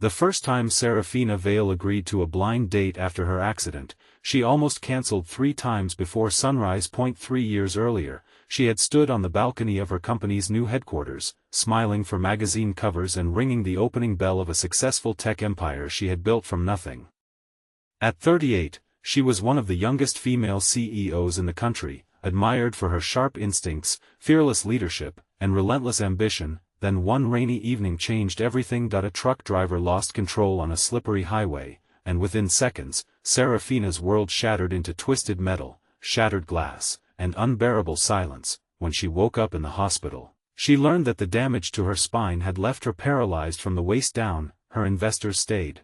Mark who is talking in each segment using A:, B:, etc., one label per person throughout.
A: The first time Seraphina Vale agreed to a blind date after her accident, she almost cancelled 3 times before sunrise. 3 years earlier, she had stood on the balcony of her company's new headquarters, smiling for magazine covers and ringing the opening bell of a successful tech empire she had built from nothing. At 38, she was one of the youngest female CEOs in the country, admired for her sharp instincts, fearless leadership, and relentless ambition. Then one rainy evening changed everything. A truck driver lost control on a slippery highway, and within seconds, Seraphina's world shattered into twisted metal, shattered glass, and unbearable silence. When she woke up in the hospital, she learned that the damage to her spine had left her paralyzed from the waist down. Her investors stayed.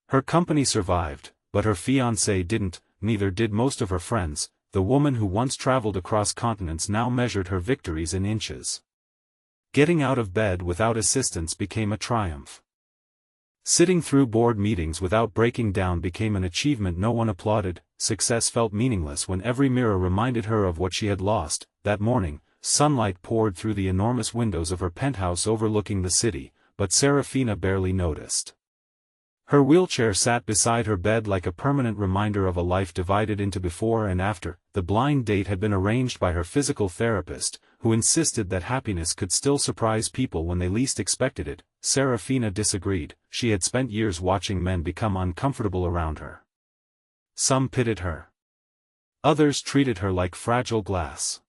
A: Her company survived, but her fiancé didn't, neither did most of her friends. The woman who once traveled across continents now measured her victories in inches. Getting out of bed without assistance became a triumph. Sitting through board meetings without breaking down became an achievement no one applauded. Success felt meaningless when every mirror reminded her of what she had lost. That morning, sunlight poured through the enormous windows of her penthouse overlooking the city, but Seraphina barely noticed. Her wheelchair sat beside her bed like a permanent reminder of a life divided into before and after. The blind date had been arranged by her physical therapist, who insisted that happiness could still surprise people when they least expected it. Seraphina disagreed. She had spent years watching men become uncomfortable around her. Some pitied her. Others treated her like fragile glass.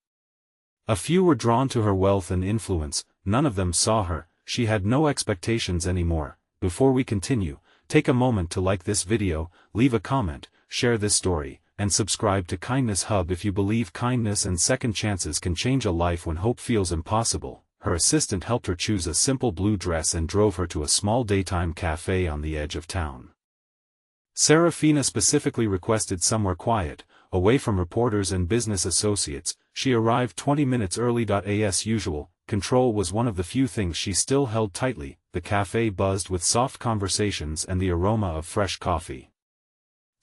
A: A few were drawn to her wealth and influence. None of them saw her. She had no expectations anymore. Before we continue, take a moment to like this video, leave a comment, share this story, and subscribe to Kindness Hub if you believe kindness and second chances can change a life when hope feels impossible. Her assistant helped her choose a simple blue dress and drove her to a small daytime cafe on the edge of town. Seraphina specifically requested somewhere quiet, away from reporters and business associates. She arrived 20 minutes early. As usual, control was one of the few things she still held tightly. The cafe buzzed with soft conversations and the aroma of fresh coffee.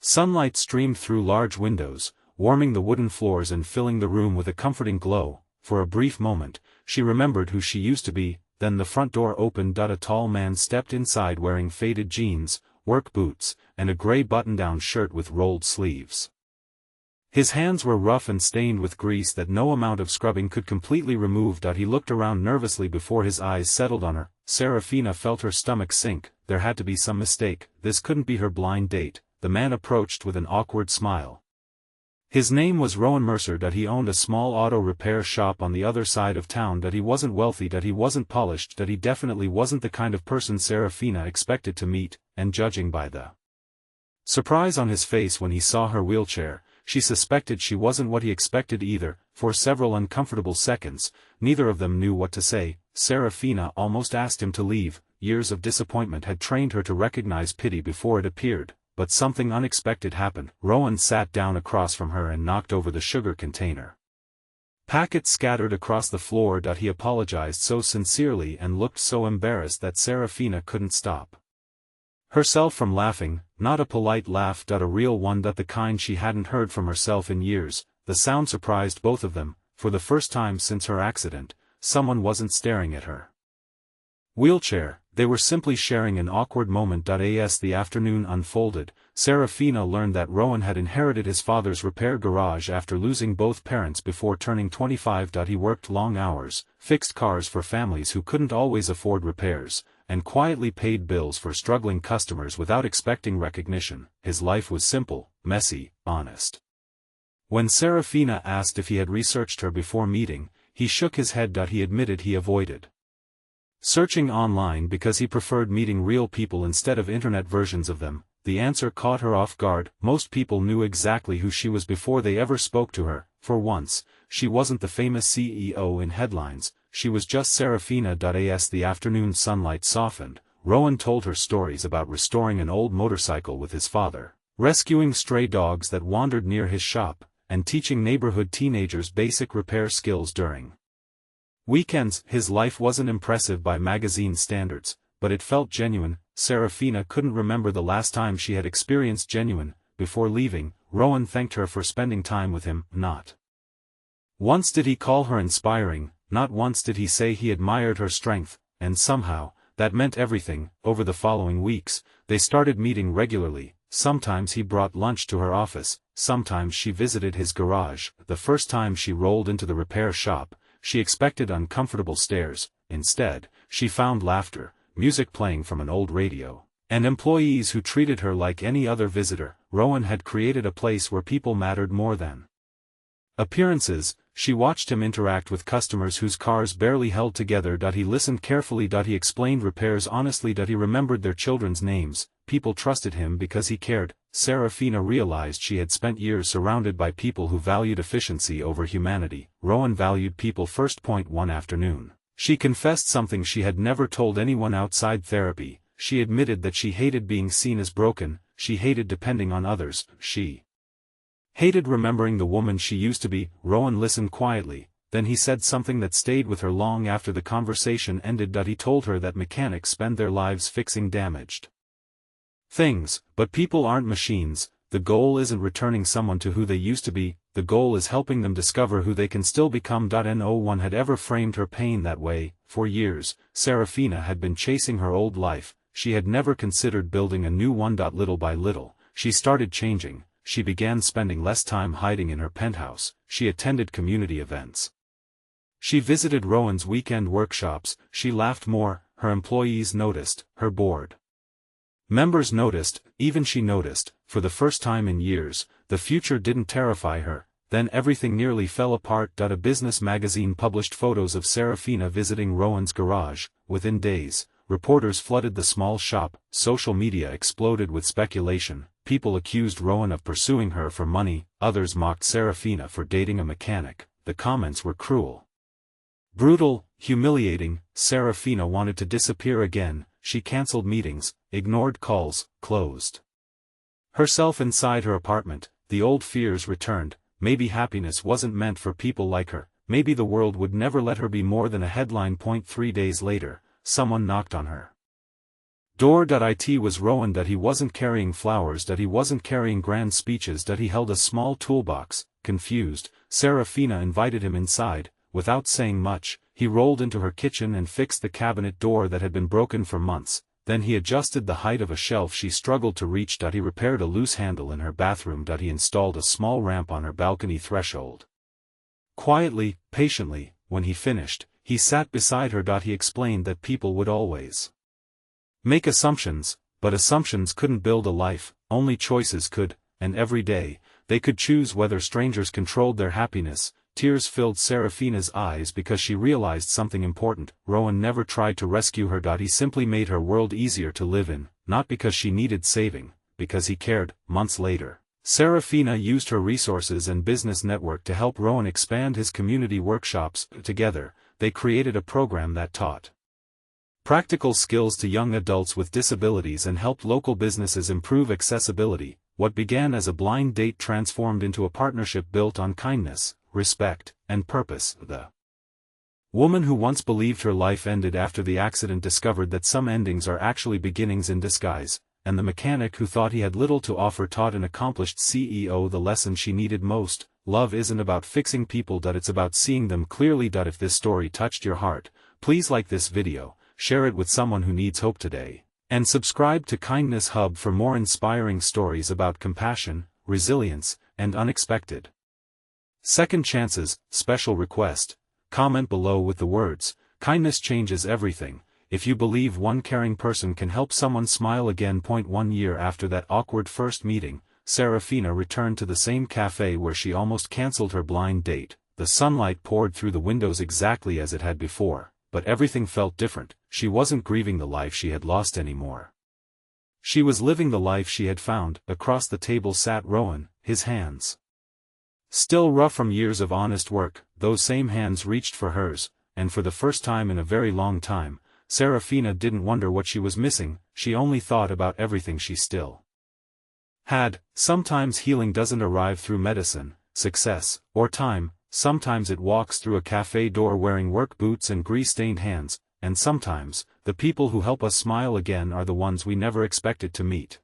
A: Sunlight streamed through large windows, warming the wooden floors and filling the room with a comforting glow. For a brief moment, she remembered who she used to be. Then the front door opened. A tall man stepped inside wearing faded jeans, work boots, and a gray button-down shirt with rolled sleeves. His hands were rough and stained with grease that no amount of scrubbing could completely remove. He looked around nervously before his eyes settled on her. Seraphina felt her stomach sink. There had to be some mistake. This couldn't be her blind date. The man approached with an awkward smile. His name was Rowan Mercer. He owned a small auto repair shop on the other side of town. He wasn't wealthy. He wasn't polished. He definitely wasn't the kind of person Seraphina expected to meet, and judging by the surprise on his face when he saw her wheelchair, she suspected she wasn't what he expected either. For several uncomfortable seconds, neither of them knew what to say. Seraphina almost asked him to leave. Years of disappointment had trained her to recognize pity before it appeared, but something unexpected happened. Rowan sat down across from her and knocked over the sugar container. Packets scattered across the floor. He apologized so sincerely and looked so embarrassed that Seraphina couldn't stop herself from laughing. Not a polite laugh. A real one. The kind she hadn't heard from herself in years. The sound surprised both of them. For the first time since her accident, someone wasn't staring at her wheelchair. They were simply sharing an awkward moment. As the afternoon unfolded, Seraphina learned that Rowan had inherited his father's repair garage after losing both parents before turning 25. He worked long hours, fixed cars for families who couldn't always afford repairs, and quietly paid bills for struggling customers without expecting recognition. His life was simple, messy, honest. When Seraphina asked if he had researched her before meeting, he shook his head. He admitted he avoided searching online because he preferred meeting real people instead of internet versions of them. The answer caught her off guard. Most people knew exactly who she was before they ever spoke to her. For once, she wasn't the famous CEO in headlines, she was just Seraphina. As the afternoon sunlight softened, Rowan told her stories about restoring an old motorcycle with his father, rescuing stray dogs that wandered near his shop, and teaching neighborhood teenagers basic repair skills during weekends. His life wasn't impressive by magazine standards, but it felt genuine. Seraphina couldn't remember the last time she had experienced genuine. Before leaving, Rowan thanked her for spending time with him. Not once did he call her inspiring, not once did he say he admired her strength, and somehow, That meant everything. Over the following weeks, they started meeting regularly. Sometimes he brought lunch to her office, sometimes she visited his garage. The first time she rolled into the repair shop, she expected uncomfortable stares. Instead, she found laughter, music playing from an old radio, and employees who treated her like any other visitor. Rowan had created a place where people mattered more than appearances. She watched him interact with customers whose cars barely held together. He listened carefully. He explained repairs honestly. He remembered their children's names. People trusted him because he cared. Seraphina realized she had spent years surrounded by people who valued efficiency over humanity. Rowan valued people first. One afternoon, she confessed something she had never told anyone outside therapy. She admitted that she hated being seen as broken, she hated depending on others, she hated remembering the woman she used to be. Rowan listened quietly, then he said something that stayed with her long after the conversation ended. He told her that mechanics spend their lives fixing damaged things, but people aren't machines. The goal isn't returning someone to who they used to be, the goal is helping them discover who they can still become. No one had ever framed her pain that way. For years, Seraphina had been chasing her old life. She had never considered building a new one. Little by little, she started changing. She began spending less time hiding in her penthouse. She attended community events. She visited Rowan's weekend workshops. She laughed more. Her employees noticed. Her board members noticed. Even she noticed. For the first time in years, the future didn't terrify her. Then everything nearly fell apart. A business magazine published photos of Seraphina visiting Rowan's garage. Within days, reporters flooded the small shop. Social media exploded with speculation. People accused Rowan of pursuing her for money, others mocked Seraphina for dating a mechanic. The comments were cruel, brutal, humiliating. Seraphina wanted to disappear again. She cancelled meetings, ignored calls, closed herself inside her apartment. The old fears returned. Maybe happiness wasn't meant for people like her. Maybe the world would never let her be more than a headline. 3 days later, someone knocked on her door. It was Rowan. He wasn't carrying flowers. He wasn't carrying grand speeches. He held a small toolbox. Confused, Seraphina invited him inside. Without saying much, he rolled into her kitchen and fixed the cabinet door that had been broken for months. Then he adjusted the height of a shelf she struggled to reach. He repaired a loose handle in her bathroom. He installed a small ramp on her balcony threshold. Quietly, patiently, when he finished, he sat beside her. He explained that people would always make assumptions, but assumptions couldn't build a life, only choices could, and every day, they could choose whether strangers controlled their happiness. Tears filled Seraphina's eyes because she realized something important. Rowan never tried to rescue her. He simply made her world easier to live in, not because she needed saving, because he cared. Months later, Seraphina used her resources and business network to help Rowan expand his community workshops. Together, they created a program that taught practical skills to young adults with disabilities and helped local businesses improve accessibility. What began as a blind date transformed into a partnership built on kindness, respect, and purpose. The woman who once believed her life ended after the accident discovered that some endings are actually beginnings in disguise, and the mechanic who thought he had little to offer taught an accomplished CEO the lesson she needed most. Love isn't about fixing people. It's about seeing them clearly. If this story touched your heart, please like this video, share it with someone who needs hope today, and subscribe to Kindness Hub for more inspiring stories about compassion, resilience, and unexpected second chances. Special request: comment below with the words, "Kindness changes everything," if you believe one caring person can help someone smile again. 1 year after that awkward first meeting, Seraphina returned to the same cafe where she almost cancelled her blind date. The sunlight poured through the windows exactly as it had before, but everything felt different. She wasn't grieving the life she had lost anymore. She was living the life she had found. Across the table sat Rowan, his hands still rough from years of honest work. Those same hands reached for hers, and for the first time in a very long time, Seraphina didn't wonder what she was missing. She only thought about everything she still had. Sometimes healing doesn't arrive through medicine, success, or time. Sometimes it walks through a cafe door wearing work boots and grease-stained hands, and sometimes, the people who help us smile again are the ones we never expected to meet.